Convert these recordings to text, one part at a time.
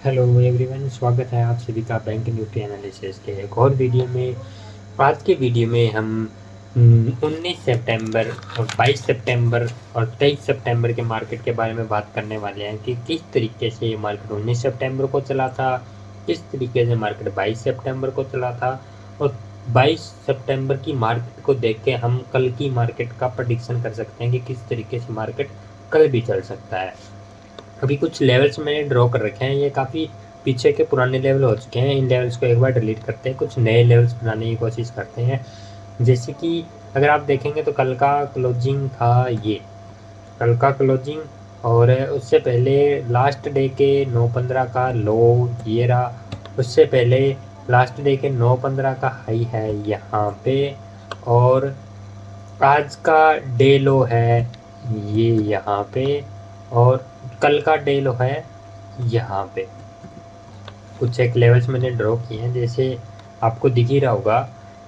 Hello everyone, स्वागत है आप सभी का बैंक निफ्टी एनालिसिस के एक और वीडियो में। आज के वीडियो में हम 19 सितंबर और 22 सितंबर और 23 सितंबर के मार्केट के बारे में बात करने वाले हैं कि किस तरीके से ये मार्केट 19 सितंबर को चला था, किस तरीके से मार्केट 22 सितंबर को चला था और 22 सितंबर की मार्केट को देख के हम कल की मार्केट का प्रेडिक्शन कर सकते हैं कि किस तरीके से मार्केट कल भी चल सकता है। अभी कुछ लेवल्स मैंने ड्रॉ कर रखे हैं, ये काफ़ी पीछे के पुराने लेवल हो चुके हैं। इन लेवल्स को एक बार डिलीट करते हैं, कुछ नए लेवल्स बनाने की कोशिश करते हैं। जैसे कि अगर आप देखेंगे तो कल का क्लोजिंग था, ये कल का क्लोजिंग, और उससे पहले लास्ट डे के 9:15 का लो ये रहा। उससे पहले लास्ट डे के 9:15 का हाई है यहाँ पे, और आज का डे लो है ये यहाँ पे, और कल का डे लो है यहाँ पे। कुछ एक लेवल्स मैंने ड्रॉ किए हैं, जैसे आपको दिख ही रहा होगा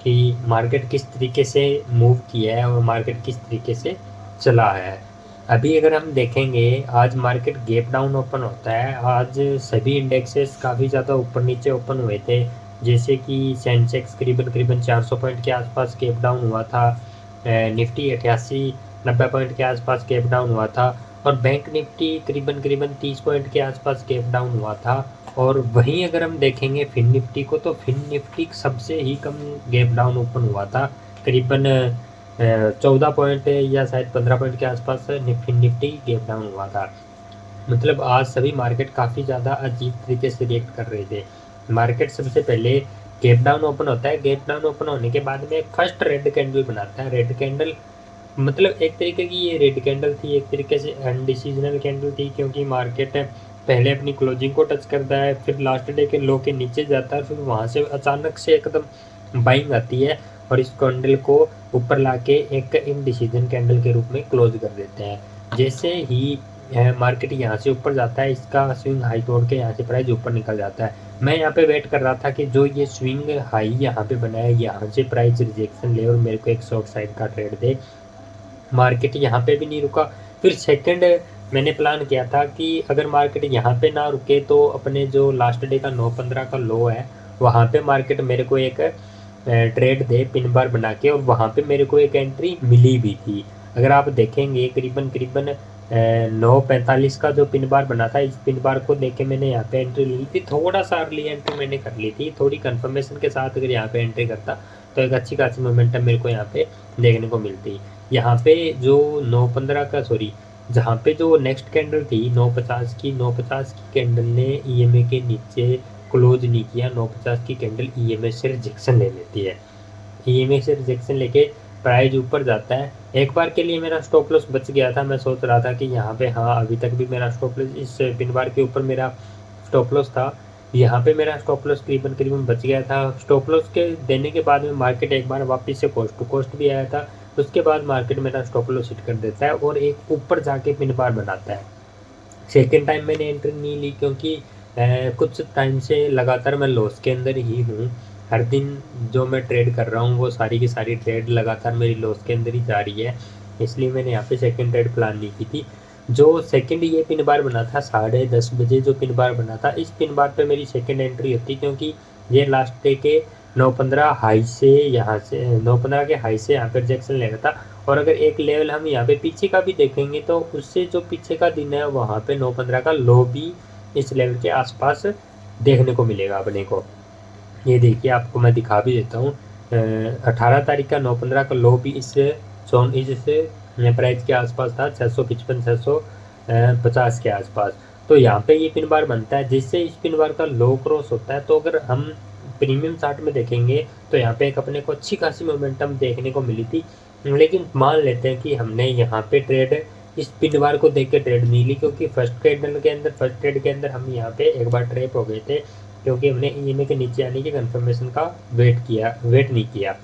कि मार्केट किस तरीके से मूव किया है और मार्केट किस तरीके से चला है। अभी अगर हम देखेंगे, आज मार्केट गैप डाउन ओपन होता है। आज सभी इंडेक्सेस काफ़ी ज़्यादा ऊपर नीचे ओपन हुए थे, जैसे कि सेंसेक्स करीबन 400 पॉइंट के आसपास गैप डाउन हुआ था, निफ्टी 88-90 पॉइंट के आसपास गैप डाउन हुआ था, और बैंक निफ्टी करीबन 30 पॉइंट के आसपास गैप डाउन हुआ था। और वहीं अगर हम देखेंगे फिन निफ्टी को, तो फिन निफ्टी सबसे ही कम गैप डाउन ओपन हुआ था, करीबन 14 पॉइंट या शायद 15 पॉइंट के आसपास फिन निफ्टी गैप डाउन हुआ था। मतलब आज सभी मार्केट काफ़ी ज़्यादा अजीब तरीके से रिएक्ट कर रहे थे। मार्केट सबसे पहले गैप डाउन ओपन होता है, गैप डाउन ओपन होने के बाद में फर्स्ट रेड कैंडल बनाता है। रेड कैंडल मतलब एक तरीके की ये रेड कैंडल थी, एक तरीके से अनडिसीजनल कैंडल थी, क्योंकि मार्केट पहले अपनी क्लोजिंग को टच करता है, फिर लास्ट डे के लो के नीचे जाता है, फिर वहाँ से अचानक से एकदम बाइंग आती है और इस कैंडल को ऊपर लाके एक इनडिसीजन कैंडल के रूप में क्लोज कर देते हैं। जैसे ही मार्केट यहाँ से ऊपर जाता है, इसका स्विंग हाई तोड़ के यहाँ से प्राइस ऊपर निकल जाता है। मैं यहाँ पे वेट कर रहा था कि जो ये स्विंग हाई यहाँ पे बनाया, यहाँ से प्राइस रिजेक्शन ले और मेरे को एक शॉर्ट साइड का ट्रेड दे। मार्केट यहाँ पे भी नहीं रुका। फिर सेकंड मैंने प्लान किया था कि अगर मार्केट यहाँ पे ना रुके तो अपने जो लास्ट डे का 9:15 का लो है, वहाँ पे मार्केट मेरे को एक ट्रेड दे पिन बार बना के, और वहाँ पे मेरे को एक एंट्री मिली भी थी। अगर आप देखेंगे करीबन 9:45 का जो पिन बार बना था, इस पिन बार को देख के मैंने यहाँ पे एंट्री ली थी। थोड़ा सा अर्ली एंट्री मैंने कर ली थी, थोड़ी कंफर्मेशन के साथ अगर यहाँ पे एंट्री करता तो एक अच्छी खासी मोमेंटम मेरे को यहाँ पे देखने को मिलती। यहाँ पे जो 9:15 का सॉरी, जहाँ पे जो नेक्स्ट कैंडल थी 9:50 की कैंडल ने ईएमए के नीचे क्लोज नहीं किया। 9:50 की कैंडल ईएमए से रिजेक्शन ले लेती है, ईएमए से रिजेक्शन लेके प्राइस ऊपर जाता है। एक बार के लिए मेरा स्टॉप लॉस बच गया था, मैं सोच रहा था कि यहाँ पे हाँ अभी तक भी मेरा स्टॉप लॉस इस पिन बार के ऊपर मेरा स्टॉप लॉस था, यहाँ पे मेरा स्टॉप लॉस करीबन बच गया था। स्टॉप लॉस के देने के बाद में मार्केट एक बार वापस से कोस्ट टू कोस्ट भी आया था। उसके बाद मार्केट मेरा स्टॉप लॉस हिट कर देता है और एक ऊपर जाके पिन बार बनाता है। सेकेंड टाइम मैंने एंट्री नहीं ली, क्योंकि कुछ टाइम से लगातार मैं लॉस के अंदर ही हूँ। हर दिन जो मैं ट्रेड कर रहा हूँ वो सारी की सारी ट्रेड लगातार मेरी लॉस के अंदर ही जा रही है, इसलिए मैंने यहाँ पे सेकेंड ट्रेड प्लान नहीं की थी। जो सेकेंड ये पिन बार बना था 10:30 बजे, जो पिन बार बना था, इस पिन बार पे मेरी सेकेंड एंट्री होती, क्योंकि ये लास्ट डे के 9:15 हाई से यहाँ से 9:15 के हाई से यहाँ पे रिजेक्शन ले रहा था। और अगर एक लेवल हम यहाँ पे पीछे का भी देखेंगे तो उससे जो पीछे का दिन है वहाँ पे 9:15 का लो भी इस लेवल के आसपास देखने को मिलेगा अपने को। ये देखिए, आपको मैं दिखा भी देता हूँ। 18 तारीख का 9:15 का लो भी इस जोन इस प्राइस के आसपास था, 655-650 के आसपास। तो यहाँ पे ये पिन बार बनता है, जिससे इस पिन बार का लो क्रॉस होता है। तो अगर हम प्रीमियम चार्ट में देखेंगे तो यहाँ पे एक अपने को अच्छी खासी मोमेंटम देखने को मिली थी। लेकिन मान लेते हैं कि हमने यहाँ पे ट्रेड इस पिन बार को देख के ट्रेड नहीं ली, क्योंकि फर्स्ट ट्रेड के अंदर हम यहाँ पे एक बार ट्रैप हो गए थे, क्योंकि हमने ईएमए के नीचे आने की कंफर्मेशन का वेट नहीं किया।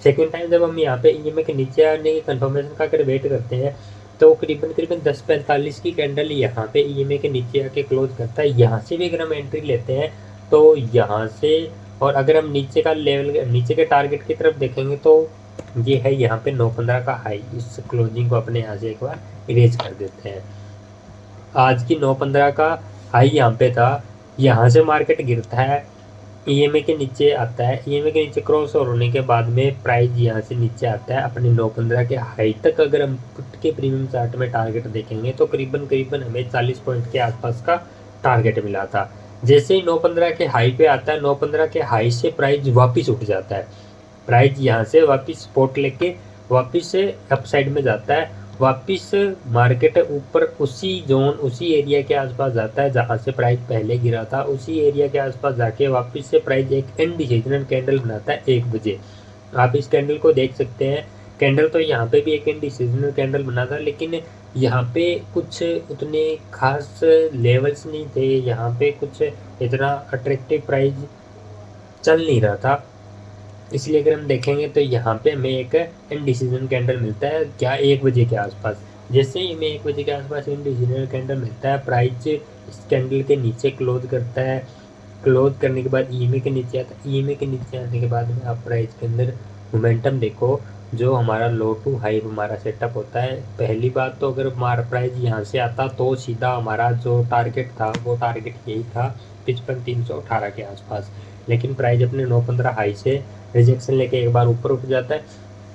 सेकेंड टाइम जब हम यहाँ पे ईएमए के नीचे आने की कंफर्मेशन का अगर वेट करते हैं तो करीबन 10:45 की कैंडल यहाँ पे ईएमए के नीचे आके क्लोज करता है। यहाँ से भी अगर हम एंट्री लेते हैं तो यहाँ से, और अगर हम नीचे का लेवल नीचे के टारगेट की तरफ देखेंगे तो ये है यहाँ पे 9:15 का हाई। इस क्लोजिंग को अपने यहाँ से एक बार इरेज कर देते हैं। आज की 9:15 का हाई यहाँ पे था, यहाँ से मार्केट गिरता है, ईएमए के नीचे आता है, ईएमए के नीचे क्रॉस ओवर होने के बाद में प्राइस यहाँ से नीचे आता है अपने 915 के हाई तक। अगर हम पुट के प्रीमियम चार्ट में टारगेट देखेंगे तो करीबन करीबन हमें 40 पॉइंट के आसपास का टारगेट मिला था। जैसे ही 915 के हाई पे आता है, 915 के हाई से प्राइस वापस उठ जाता है, प्राइस यहाँ से वापस सपोर्ट लेके वापस से अपसाइड में जाता है, वापस मार्केट ऊपर उसी जोन उसी एरिया के आसपास जाता है जहाँ से प्राइस पहले गिरा था, उसी एरिया के आसपास जाके वापस से प्राइस एक इनडिसीजनल कैंडल बनाता है 1 बजे। आप इस कैंडल को देख सकते हैं, कैंडल तो यहाँ पे भी एक इनडिसीजनल कैंडल बना था, लेकिन यहाँ पे कुछ उतने खास लेवल्स नहीं थे, यहाँ पे कुछ इतना अट्रैक्टिव प्राइस चल नहीं रहा था। इसलिए अगर हम देखेंगे तो यहाँ पे हमें एक इनडिसीजन कैंडल मिलता है क्या 1 बजे के आसपास। जैसे ही हमें 1 बजे के आसपास इनडिसीजन कैंडल मिलता है, प्राइस इस कैंडल के नीचे क्लोज करता है, क्लोज करने के बाद ईएमए के नीचे आता है, ईएमए के नीचे आने के बाद में आप प्राइस के अंदर मोमेंटम देखो, जो हमारा लो टू हाई हमारा सेटअप होता है। पहली बात तो अगर हमारा प्राइस यहाँ से आता तो सीधा हमारा जो टारगेट था वो टारगेट यही था 55,318 के आसपास, लेकिन प्राइस अपने 915 हाई से रिजेक्शन लेके एक बार ऊपर उठ जाता है।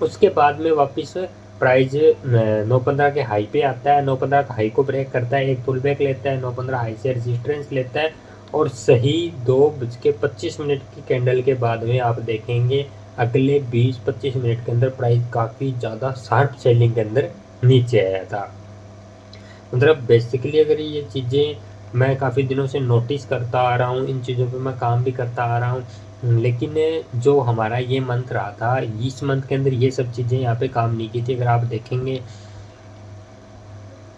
उसके बाद में वापस प्राइस 915 के हाई पे आता है, 915 का हाई को ब्रेक करता है, एक पुल बैक लेता है, 915 हाई से रेजिस्टेंस लेता है, और सही 2:25 की कैंडल के बाद में आप देखेंगे अगले 20-25 मिनट के अंदर प्राइस काफ़ी ज़्यादा शार्प सेलिंग के अंदर नीचे आया था। मतलब बेसिकली अगर ये चीज़ें मैं काफ़ी दिनों से नोटिस करता आ रहा हूँ, इन चीज़ों पे मैं काम भी करता आ रहा हूँ, लेकिन जो हमारा ये मंथ रहा था, इस मंथ के अंदर ये सब चीज़ें यहाँ पे काम नहीं की थी। अगर आप देखेंगे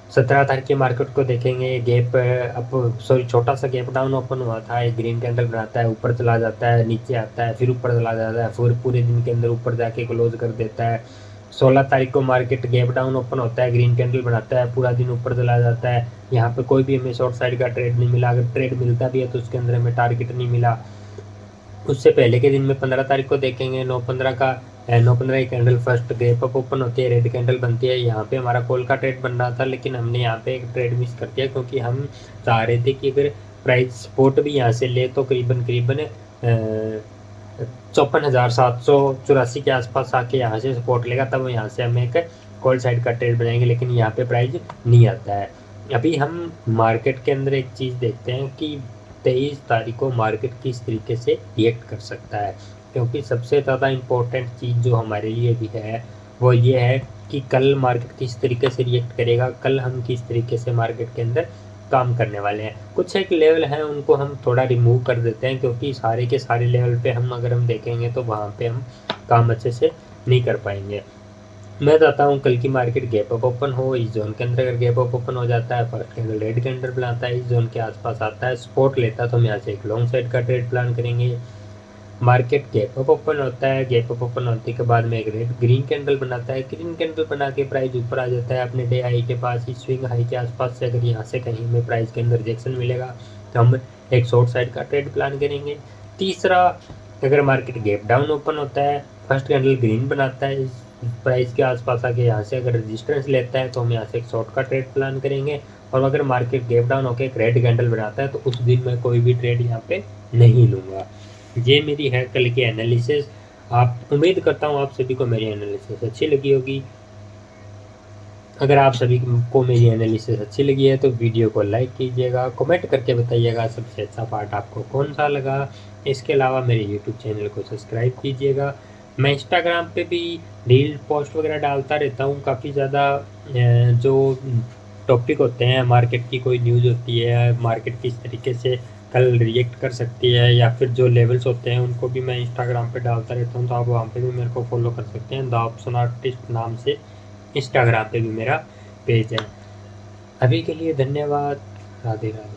17 तारीख के मार्केट को देखेंगे, गैप अप सॉरी छोटा सा गैप डाउन ओपन हुआ था, एक ग्रीन कैंडल बनाता है, ऊपर चला जाता है, नीचे आता है, फिर ऊपर चला जाता है, फिर पूरे दिन के अंदर ऊपर जाके क्लोज कर देता है। 16 तारीख को मार्केट गैप डाउन ओपन होता है, ग्रीन कैंडल बनाता है, पूरा दिन ऊपर चला जाता है, यहाँ पे कोई भी हमें शॉर्ट साइड का ट्रेड नहीं मिला, अगर ट्रेड मिलता भी है तो उसके अंदर हमें टारगेट नहीं मिला। उससे पहले के दिन में 15 तारीख को देखेंगे, 9/15 की candle first gap up open होती है, रेड कैंडल बनती है, यहाँ पे हमारा कॉल का ट्रेड बन रहा था, लेकिन हमने यहाँ पे एक ट्रेड मिस कर दिया, क्योंकि हम चाह रहे थे कि अगर प्राइस सपोर्ट भी यहाँ से ले तो करीबन 54,784 के आसपास आके यहाँ से सपोर्ट लेगा, तब यहाँ से हम एक कॉल साइड का ट्रेड बनाएंगे, लेकिन यहाँ पे प्राइस नहीं आता है। अभी हम मार्केट के अंदर एक चीज़ देखते हैं कि 23 तारीख को मार्केट किस तरीके से रिएक्ट कर सकता है, क्योंकि सबसे ज़्यादा इम्पोर्टेंट चीज़ जो हमारे लिए भी है वो ये है कि कल मार्केट किस तरीके से रिएक्ट करेगा, कल हम किस तरीके से मार्केट के अंदर काम करने वाले हैं। कुछ एक लेवल हैं उनको हम थोड़ा रिमूव कर देते हैं, क्योंकि सारे के सारे लेवल पे अगर हम देखेंगे तो वहाँ पे हम काम अच्छे से नहीं कर पाएंगे। मैं चाहता हूँ कल की मार्केट गैप अप ओपन हो, इस जोन के अंदर अगर गैप अप ओपन हो जाता है, फर्स्ट कैंडल रेड कैंडल बनाता है, इस जोन के आसपास आता है, सपोर्ट लेता है, तो हम यहाँ से एक लॉन्ग साइड का ट्रेड प्लान करेंगे। मार्केट गैप अप ओपन होता है, गैप अप ओपन होने के बाद में एक रेड ग्रीन कैंडल बनाता है, ग्रीन कैंडल बना के प्राइस ऊपर आ जाता है अपने डे हाई के पास, इस स्विंग हाई के आसपास से अगर यहाँ से कहीं में प्राइस के अंदर रिजेक्शन मिलेगा तो हम एक शॉर्ट साइड का ट्रेड प्लान करेंगे। तीसरा, अगर मार्केट गैप डाउन ओपन होता है, फर्स्ट कैंडल ग्रीन बनाता है, प्राइस के आसपास आके यहाँ से अगर रेजिस्टेंस लेता है तो हम यहाँ से एक शॉर्ट का ट्रेड प्लान करेंगे। और अगर मार्केट गैप डाउन होकर एक रेड कैंडल बनाता है तो उस दिन मैं कोई भी ट्रेड यहाँ पे नहीं लूँगा। ये मेरी है कल की एनालिसिस। आप उम्मीद करता हूँ आप सभी को मेरी एनालिसिस अच्छी लगी होगी। अगर आप सभी को मेरी एनालिसिस अच्छी लगी है तो वीडियो को लाइक कीजिएगा, कमेंट करके बताइएगा सबसे अच्छा पार्ट आपको कौन सा लगा। इसके अलावा मेरे यूट्यूब चैनल को सब्सक्राइब कीजिएगा। मैं इंस्टाग्राम पे भी रील पोस्ट वगैरह डालता रहता हूँ, काफ़ी ज़्यादा जो टॉपिक होते हैं, मार्केट की कोई न्यूज़ होती है, मार्केट किस तरीके से कल रिएक्ट कर सकती है, या फिर जो लेवल्स होते हैं उनको भी मैं इंस्टाग्राम पे डालता रहता हूँ, तो आप वहाँ पे भी मेरे को फॉलो कर सकते हैं। द ऑप्शन आर्टिस्ट नाम से इंस्टाग्राम पे भी मेरा पेज है। अभी के लिए धन्यवाद। राधे राधे।